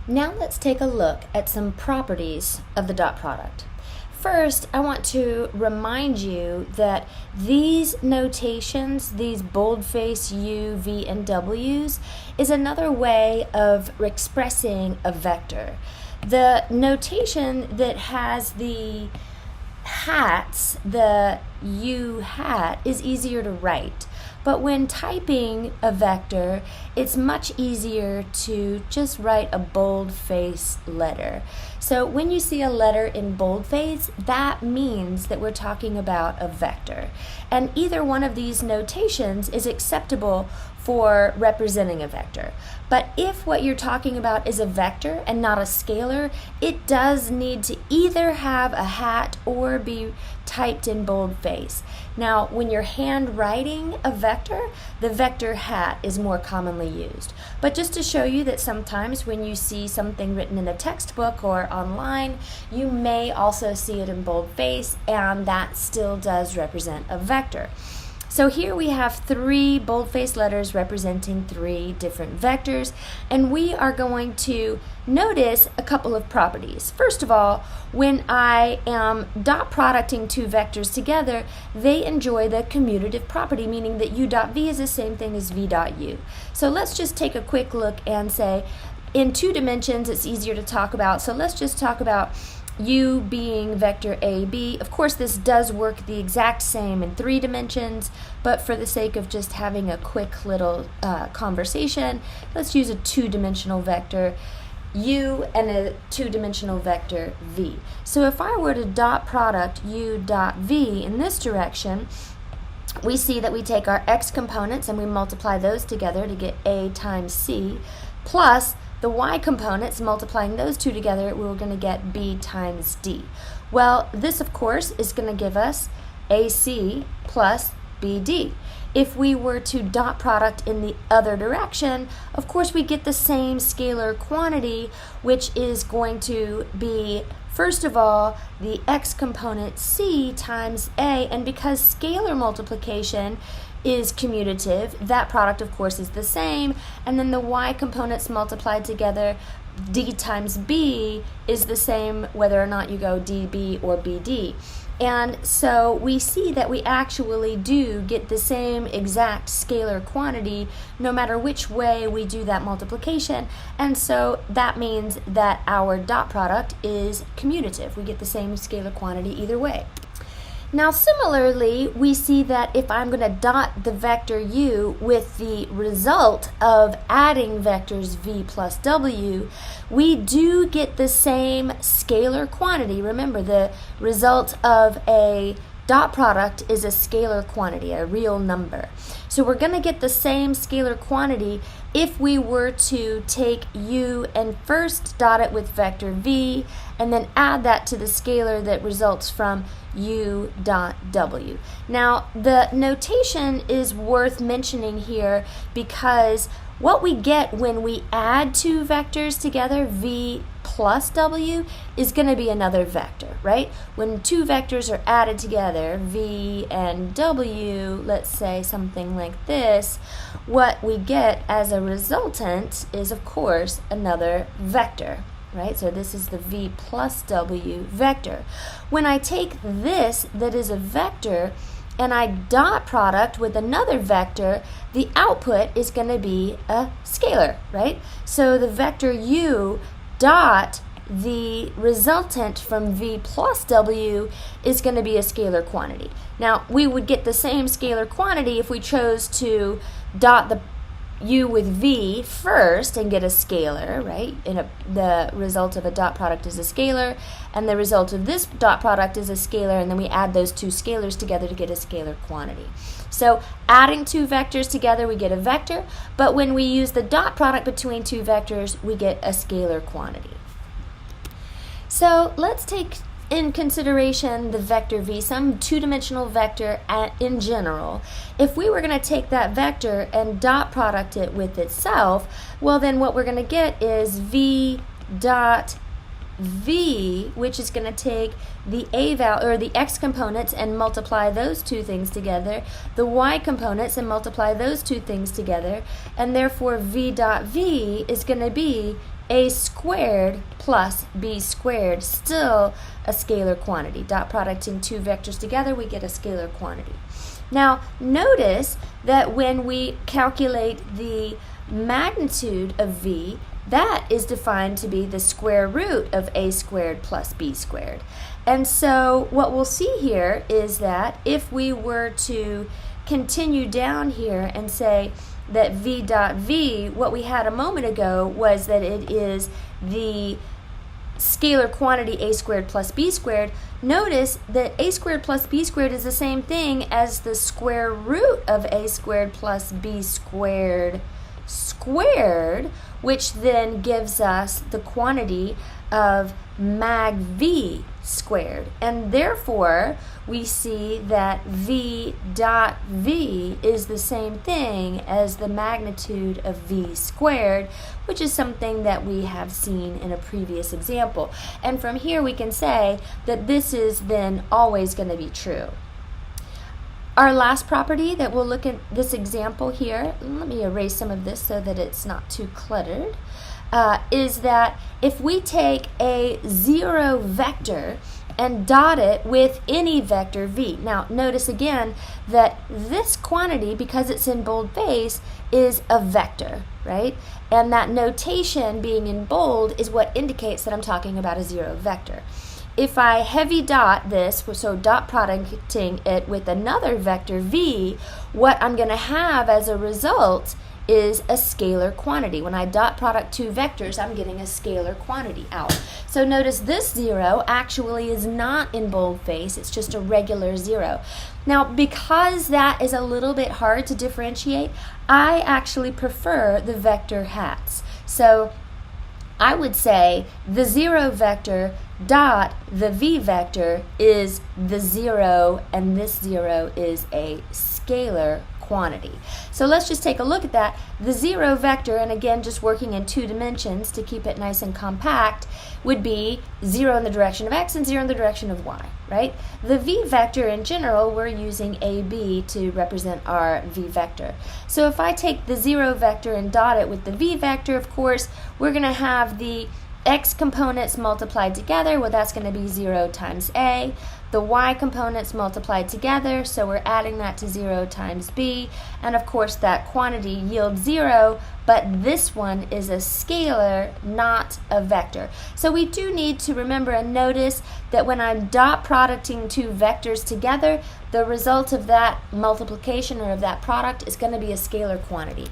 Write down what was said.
Now let's take a look at some properties of the dot product. First, I want to remind you that these notations, these boldface U, V, and W's, is another way of expressing a vector. The notation that has the hats, the U hat, is easier to write. But when typing a vector, it's much easier to just write a boldface letter. So when you see a letter in boldface, that means that we're talking about a vector. And either one of these notations is acceptable for representing a vector. But if what you're talking about is a vector and not a scalar, it does need to either have a hat or be typed in boldface. Now, when you're handwriting a vector, the vector hat is more commonly used. But just to show you that sometimes when you see something written in a textbook or online, you may also see it in boldface, and that still does represent a vector. So here we have three boldface letters representing three different vectors, and we are going to notice a couple of properties. First of all, when I am dot producting two vectors together, they enjoy the commutative property, meaning that u dot v is the same thing as v dot u. So let's just take a quick look and say, in two dimensions, it's easier to talk about, so let's just talk about u being vector AB. Of course, this does work the exact same in three dimensions, but for the sake of just having a quick little conversation, let's use a two-dimensional vector u and a two-dimensional vector v. So if I were to dot product u dot v in this direction, we see that we take our x components and we multiply those together to get a times c, plus the y components, multiplying those two together, we're going to get b times d. Well, this, of course, is going to give us ac plus bd. If we were to dot product in the other direction, of course, we get the same scalar quantity, which is going to be, first of all, the x component c times a, and because scalar multiplication is commutative, that product of course is the same, and then the y components multiplied together, d times b, is the same whether or not you go db or bd. And so we see that we actually do get the same exact scalar quantity no matter which way we do that multiplication, and so that means that our dot product is commutative. We get the same scalar quantity either way. Now similarly, we see that if I'm going to dot the vector u with the result of adding vectors v plus w, we do get the same scalar quantity. Remember, the result of a dot product is a scalar quantity, a real number. So we're going to get the same scalar quantity if we were to take u and first dot it with vector v, and then add that to the scalar that results from u dot w. Now, the notation is worth mentioning here because what we get when we add two vectors together, v plus w, is going to be another vector, right? When two vectors are added together, v and w, let's say something like this, what we get as a resultant is, of course, another vector, right? So this is the v plus w vector. When I take this that is a vector and I dot product with another vector, the output is going to be a scalar, right? So the vector u dot the resultant from v plus w is going to be a scalar quantity. Now, we would get the same scalar quantity if we chose to dot the u with v first and get a scalar, right? The result of a dot product is a scalar, and the result of this dot product is a scalar, and then we add those two scalars together to get a scalar quantity. So adding two vectors together, we get a vector, but when we use the dot product between two vectors, we get a scalar quantity. So let's take in consideration the vector v, some two-dimensional vector in general. If we were going to take that vector and dot product it with itself, well then what we're going to get is v dot v, which is going to take the a value or the x components and multiply those two things together, the y components and multiply those two things together, and therefore v dot v is going to be a squared plus b squared, still a scalar quantity. Dot producting two vectors together, we get a scalar quantity. Now, notice that when we calculate the magnitude of v, that is defined to be the square root of a squared plus b squared. And so what we'll see here is that if we were to continue down here and say that v dot v, what we had a moment ago was that it is the scalar quantity a squared plus b squared. Notice that a squared plus b squared is the same thing as the square root of a squared plus b squared squared, which then gives us the quantity of mag v squared. And therefore, we see that v dot v is the same thing as the magnitude of v squared, which is something that we have seen in a previous example. And from here we can say that this is then always going to be true. Our last property that we'll look at this example here, let me erase some of this so that it's not too cluttered, is that if we take a zero vector and dot it with any vector v. Now notice again that this quantity, because it's in boldface, is a vector, right? And that notation being in bold is what indicates that I'm talking about a zero vector. If I heavy dot this, so dot producting it with another vector v, what I'm going to have as a result is a scalar quantity. When I dot product two vectors, I'm getting a scalar quantity out. So notice this zero actually is not in boldface, it's just a regular zero. Now, because that is a little bit hard to differentiate, I actually prefer the vector hats. So I would say the zero vector dot the v vector is the zero, and this zero is a scalar quantity. So let's just take a look at that. The zero vector, and again just working in two dimensions to keep it nice and compact, would be 0 in the direction of x and 0 in the direction of y, right? The v vector in general, we're using AB to represent our v vector. So if I take the zero vector and dot it with the v vector, of course, we're going to have the x components multiplied together. Well, that's going to be 0 times a. The y components multiplied together, so we're adding that to 0 times b. And of course, that quantity yields 0, but this one is a scalar, not a vector. So we do need to remember and notice that when I'm dot producting two vectors together, the result of that multiplication or of that product is going to be a scalar quantity.